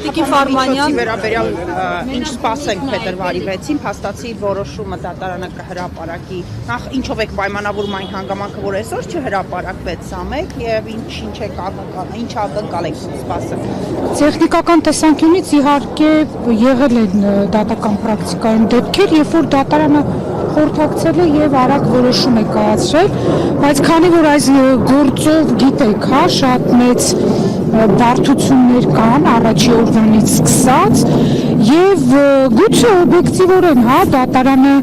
Տիկին Ֆարմանյան վերաբերյալ ինչ սպասենք փետրվարի 6-ին, փաստացի որոշումը դատարանը կհրապարակի։ Նախ ինչով եք պայմանավորում այն հանգամանքը, որ այսօր չհրապարակվեց սա մեկ եւ ինչ եք ակնկալ եք սպասել։ Տեխնիկական տեսանկյունից իհարկե եղել են դատական պրակտիկայում դեպքեր, երբ որ դատարանը խորհրդակցել է եւ արագ որոշում է կայացրել, բայց քանի որ այս գործով գիտեք, հա, շատ մեծ բարդություններ կան առաջի օրվանից սկսած եւ գուցե օբյեկտիվորեն, հա, դատարանը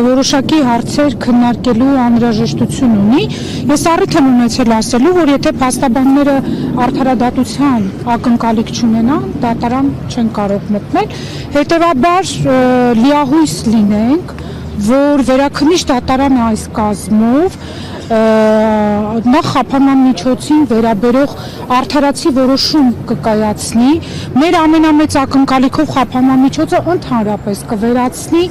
որոշակի հարցեր քննարկելու անհրաժեշտություն ունի։ Ես առիթ եմ ունեցել ասելու, որ եթե փաստաբանները արդարադատության ակնկալիք չունենան, դատարան չեն կարող մտնել, հետեւաբար լիահույս լինենք, որ վերաքննիչ դատարանը այս կազմով նախ խափանման միջոցին վերաբերող արդարացի որոշում կկայացնի, մեր ամենամեծ ակնկալիքով խափանման միջոցը ընդհանրապես կվերացնի,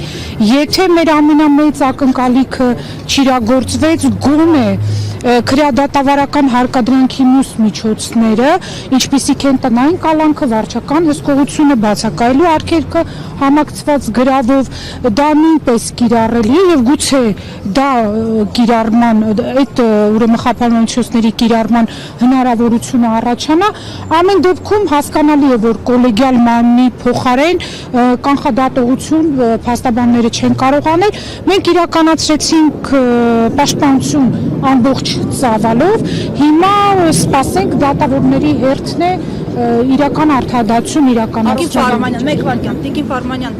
եթե մեր ամենամեծ ակնկալիքը չիրագործվեց, գոնե քրեադատավարական հարկադրանքի մյուս միջոցները, ինչպիսիք են տնային կալանքը, վարչական հսկողությունը, բացակայելու արգելքը համակցված գրավով, դա նույնպես կիրառելի է եւ գուցե դա կիրառման այդ ուրեմն խափանման միջոցների կիրառման հնարավորությունը առաջանա, ամեն դեպքում հասկանալի է, որ կոլեգիալ մարմնի փոխարեն կանխադատողություն փաստաբանները չեն կարող անել, մենք իրականացրեցինք պաշտպանություն ամբողջ ծավալով, հիմա սպասենք դատավորների հերթն է իրական արդարադատություն իրականացնել։ Մեկ վարքյան, Տիկին Ֆարմանյան,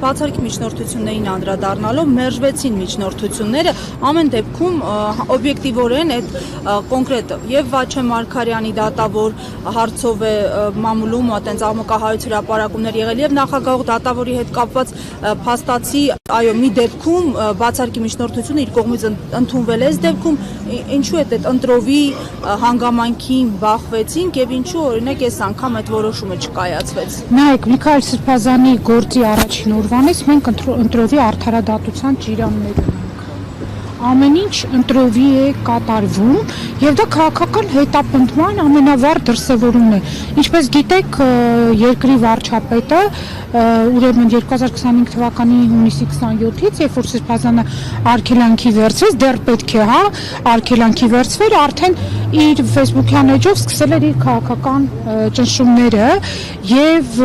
բացառիկ միջնորդություններին անդրադառնալով մերժվեցին միջնորդությունները, ամեն դեպքում օբյեկտիվորեն այդ կոնկրետ եւ Վաչե Մարգարյանի դատավոր հարցով է մամուլում այտենց աղմկահարույց հրապարակումներ եղել եւ նախագահող դատավորի հետ կապված փաստացի, այո, մի դեպքում բացառիկի միջնորդությունը իր կողմից ընդունվել է, այս դեպքում ինչու է այդ ընտրովի հանգամանքին բախվեցինք եւ ինչու օրինակ այս անգամ այդ որոշումը չկայացվեց։ Նայեք, Միքայել Սրբազանի գործի առաջին օրվանից մենք ընտրովի արդարադատության ճիրաններ ունենք։ Ամեն ինչ ընտրովի է կատարվում եւ դա քաղաքական հետապնդման ամենավառ դրսեւորումն է։ Ինչպես գիտեք, երկրի վարչապետը ուրեմն 2025 թվականի հունիսի 27-ից, երբ որ Սրբազանը արգելանքի վերցրեց, դեռ պետք է, հա, արգելանքի վերցվեր, արդեն իր Facebook-յան էջով սկսել էր իր քաղաքական ճնշումները եւ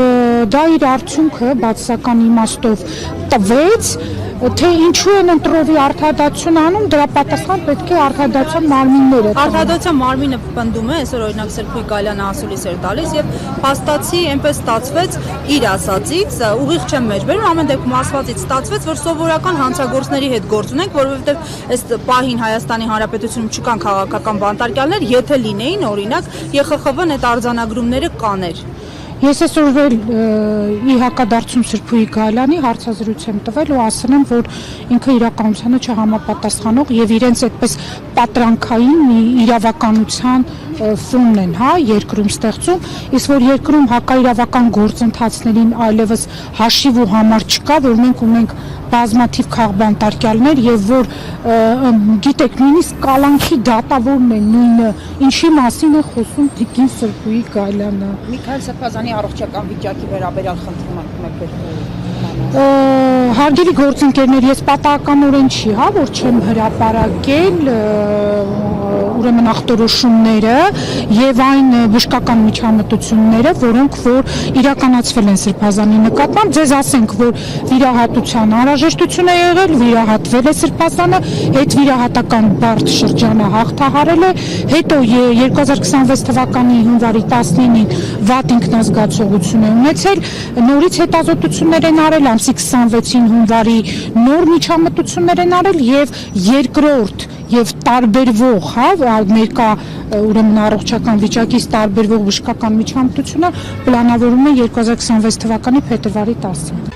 դա իր արդյունքը բացասական իմաստով տվեց, թե ինչու են ընտրովի արդարադատություն անում, դրա պատասխան պետք է արդարադատության մարմինները։ Արդարադատության մարմինը պնդում է, այսօր օրինակ Սերգեյ Գալյանը ասուլիս էր տալիս եւ փաստացի այնպես ստացվեց իր ասածից, ուղիղ չեմ մեջբերում, ամեն դեպքում ասվածից ստացվեց, որ սովորական հանցագործների հետ գործ ունենք, որովհետեւ այս պահին Հայաստանի Հանրապետությունում չկան քաղաքական բանտարկյալներ, եթե լինեին, օրինակ ԵԽԽՎ-ն այդ արձանագրումները կաներ։ Ես այսօր ի հակադարձում Սրբուհի Գալյանի հարցազրույց եմ տվել ու ասել եմ, որ ինքը իրականությանը չհամապատասխանող եւ իրենց այդպես պատրանքային մի իրավականության ֆոնն են, հա, երկրում ստեղծում, իսկ որ երկրում հակաիրավական գործընթացներին այլևս հաշիվ ու համար չկա, որ մենք ունենք բազմաթիվ քաղբանտարկյալներ եւ որ գիտեք նույնիսկ կալանքի դատավորն է նույնը, ինչի մասին է խոսում Տիկին Սրբուհի Գալյանը։ Միքայել Սրբազանի առողջական վիճակի վերաբերյալ խնդրում եմ մեկ Հարգելի գործընկերներ, ես պատահականորեն չի, հա, որ չեմ հրապարակել ուրեմն ախտորոշումները եւ այն բժշկական միջամտությունները, որոնք որ իրականացվել են Սրբազանի նկատմամբ, ձեզ ասենք, որ վիրահատության անհրաժեշտություն է եղել, վիրահատվել է Սրբազանը, այդ վիրահատական բարդ շրջանը հաղթահարել է, հետո 2026 թվականի հունվարի 19-ին վատ ինքնազգացողություն է ունեցել, նորից հետազոտություններ են արել, ամսի 26-ին հունվարի նոր միջամտություններ են արել եւ երկրորդ եւ տարբերվող, հա, ներկա ուրեմն առողջական վիճակից տարբերվող բժշկական միջամտությունը պլանավորում է 2026 թվականի փետրվարի 10-ին։